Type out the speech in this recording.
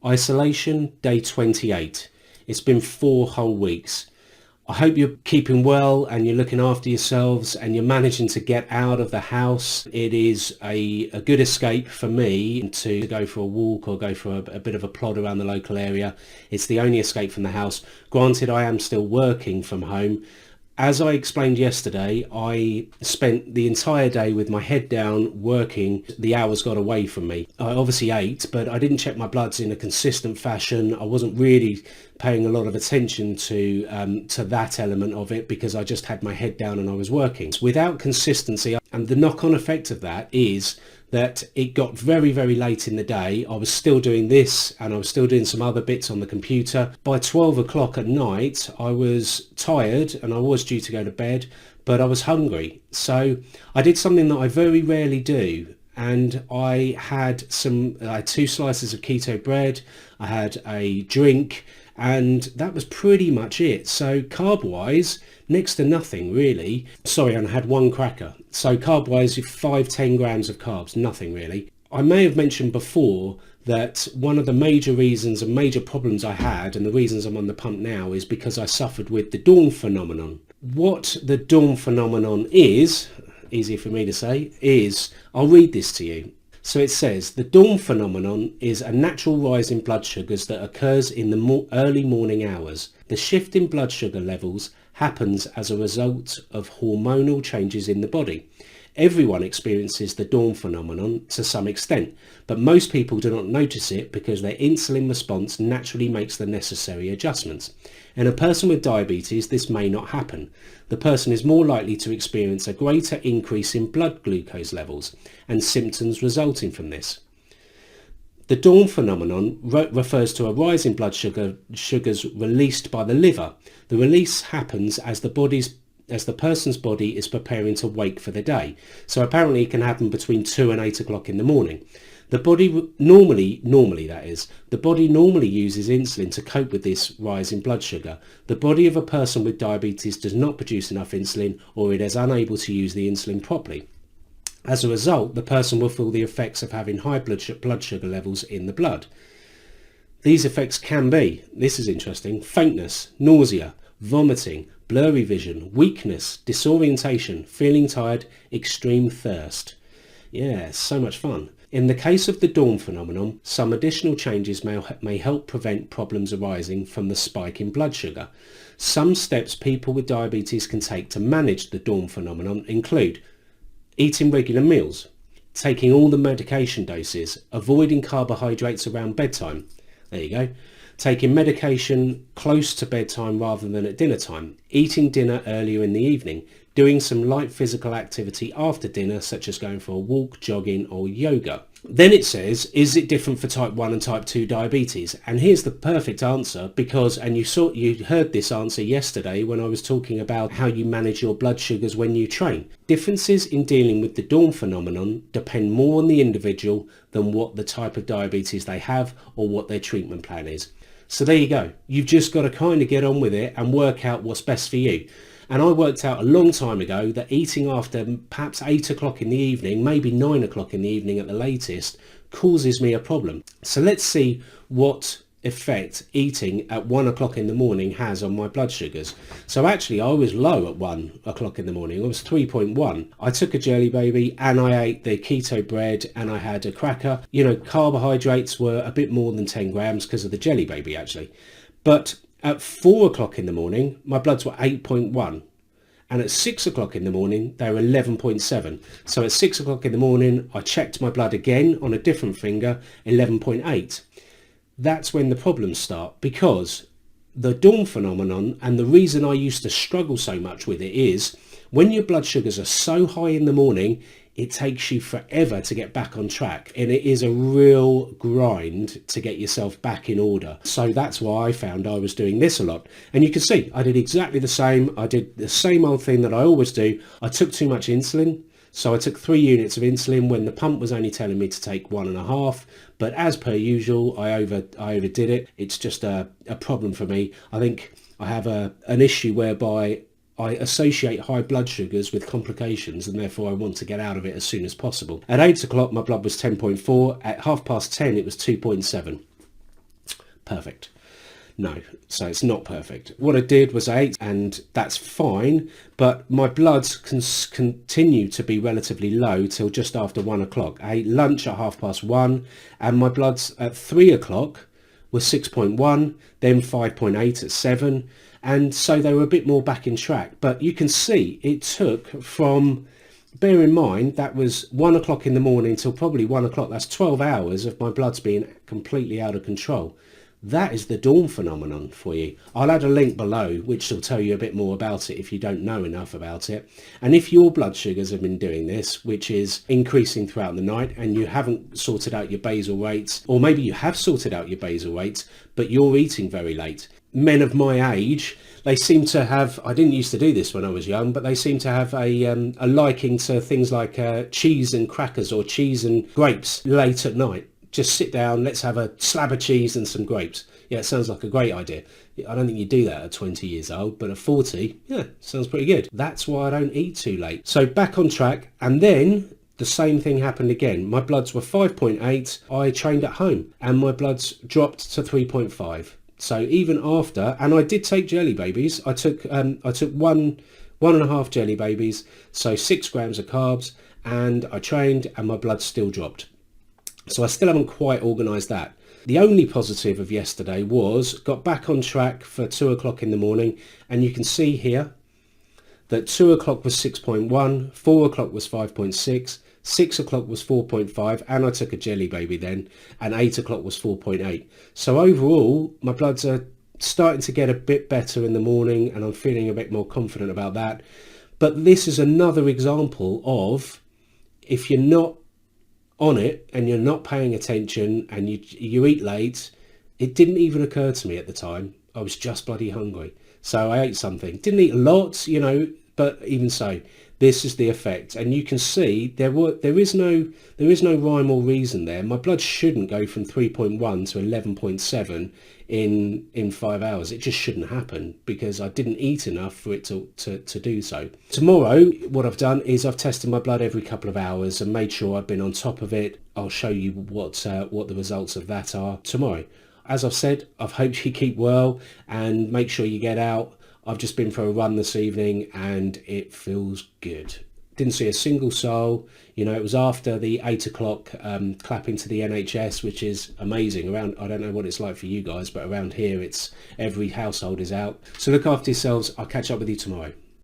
Isolation, day 28. It's been 4 whole weeks. I hope you're keeping well and you're looking after yourselves and you're managing to get out of the house. It is a good escape for me to go for a walk or go for a bit of a plod around the local area. It's the only escape from the house. Granted, I am still working from home. As I explained yesterday, I spent the entire day with my head down working. The hours got away from me. I obviously ate, but I didn't check my bloods in a consistent fashion. I wasn't really paying a lot of attention to that element of it because I just had my head down and I was working. Without consistency, and the knock-on effect of that is that it got very, very late in the day. I was still doing this and I was still doing some other bits on the computer. By 12 o'clock at night, I was tired and I was due to go to bed, but I was hungry. So I did something that I very rarely do. And I had 2 slices of keto bread, I had a drink, and that was pretty much it. So carb-wise, next to nothing really. Sorry, and I had 1 cracker. So carb-wise, 5-10 grams of carbs, nothing really. I may have mentioned before that one of the major reasons and major problems I had, and the reasons I'm on the pump now, is because I suffered with the dawn phenomenon. What the dawn phenomenon is, easy for me to say, is, I'll read this to you. So it says, the dawn phenomenon is a natural rise in blood sugars that occurs in the early morning hours. The shift in blood sugar levels happens as a result of hormonal changes in the body. Everyone experiences the dawn phenomenon to some extent, but most people do not notice it because their insulin response naturally makes the necessary adjustments. In a person with diabetes, this may not happen. The person is more likely to experience a greater increase in blood glucose levels and symptoms resulting from this. The dawn phenomenon refers to a rise in blood sugars released by the liver. The release happens as the person's body is preparing to wake for the day. So apparently it can happen between 2 and 8 o'clock in the morning. The body normally uses insulin to cope with this rise in blood sugar. The body of a person with diabetes does not produce enough insulin, or it is unable to use the insulin properly. As a result, the person will feel the effects of having high blood sugar levels in the blood. These effects can be, this is interesting, faintness, nausea, vomiting, blurry vision, weakness, disorientation, feeling tired, extreme thirst. Yeah, so much fun. In the case of the dawn phenomenon, some additional changes may help prevent problems arising from the spike in blood sugar. Some steps people with diabetes can take to manage the dawn phenomenon include eating regular meals, taking all the medication doses, avoiding carbohydrates around bedtime. There you go. Taking medication close to bedtime rather than at dinner time, eating dinner earlier in the evening, doing some light physical activity after dinner, such as going for a walk, jogging or yoga. Then it says, is it different for type 1 and type 2 diabetes? And here's the perfect answer, because, and you heard this answer yesterday when I was talking about how you manage your blood sugars when you train. Differences in dealing with the dawn phenomenon depend more on the individual than what the type of diabetes they have or what their treatment plan is. So there you go. You've just got to kind of get on with it and work out what's best for you. And I worked out a long time ago that eating after perhaps 8 o'clock in the evening, maybe 9 o'clock in the evening at the latest, causes me a problem. So let's see what effect eating at 1 o'clock in the morning has on my blood sugars. So actually I was low at 1 o'clock in the morning. I was 3.1. I took a Jelly Baby and I ate the keto bread and I had a cracker. You know, carbohydrates were a bit more than 10 grams because of the Jelly Baby actually. But at 4 o'clock in the morning, my bloods were 8.1. And at 6 o'clock in the morning, they were 11.7. So at 6 o'clock in the morning, I checked my blood again on a different finger, 11.8. That's when the problems start, because the dawn phenomenon, and the reason I used to struggle so much with it, is when your blood sugars are so high in the morning, it takes you forever to get back on track, and it is a real grind to get yourself back in order. So that's why I found I was doing this a lot. And you can see I did exactly the same. I did the same old thing that I always do. I took too much insulin. So I took 3 units of insulin when the pump was only telling me to take 1.5. But as per usual, I overdid it. It's just a problem for me. I think I have an issue whereby I associate high blood sugars with complications, and therefore I want to get out of it as soon as possible. At 8 o'clock, my blood was 10.4. At 10:30, it was 2.7. perfect? No, so it's not perfect. What I did was I ate, and that's fine, but my bloods continue to be relatively low till just after 1 o'clock. I ate lunch at 1:30, and my bloods at 3 o'clock were 6.1, then 5.8 at 7, and so they were a bit more back in track. But you can see it took from, bear in mind, that was 1 o'clock in the morning till probably 1 o'clock. That's 12 hours of my bloods being completely out of control. That is the dawn phenomenon for you. I'll add a link below which will tell you a bit more about it if you don't know enough about it. And if your blood sugars have been doing this, which is increasing throughout the night, and you haven't sorted out your basal rates, or maybe you have sorted out your basal rates, but you're eating very late. Men of my age, they seem to have, I didn't used to do this when I was young, but they seem to have a liking to things like cheese and crackers or cheese and grapes late at night. Just sit down, let's have a slab of cheese and some grapes. Yeah, it sounds like a great idea. I don't think you do that at 20 years old, but at 40, yeah, sounds pretty good. That's why I don't eat too late. So back on track, and then the same thing happened again. My bloods were 5.8. I trained at home, and my bloods dropped to 3.5. So even after, and I did take jelly babies. I took one and a half jelly babies, so 6 grams of carbs, and I trained, and my blood still dropped. So I still haven't quite organised that. The only positive of yesterday was got back on track for 2 o'clock in the morning, and you can see here that 2 o'clock was 6.1, 4 o'clock was 5.6, 6 o'clock was 4.5, and I took a jelly baby then, and 8 o'clock was 4.8. So overall, my bloods are starting to get a bit better in the morning, and I'm feeling a bit more confident about that. But this is another example of, if you're not on it and you're not paying attention and you eat late, it didn't even occur to me at the time. I was just bloody hungry, so I ate something. Didn't eat a lot, but even so, this is the effect. And you can see there is no rhyme or reason there. My blood shouldn't go from 3.1 to 11.7 in 5 hours. It just shouldn't happen because I didn't eat enough for it to do so. Tomorrow, what I've done is I've tested my blood every couple of hours and made sure I've been on top of it. I'll show you what the results of that are tomorrow. As I've said, I hope you keep well and make sure you get out. I've just been for a run this evening and it feels good. Didn't see a single soul. It was after the 8 o'clock clapping to the NHS, which is amazing. Around, I don't know what it's like for you guys, but around here, it's every household is out. So look after yourselves. I'll catch up with you tomorrow.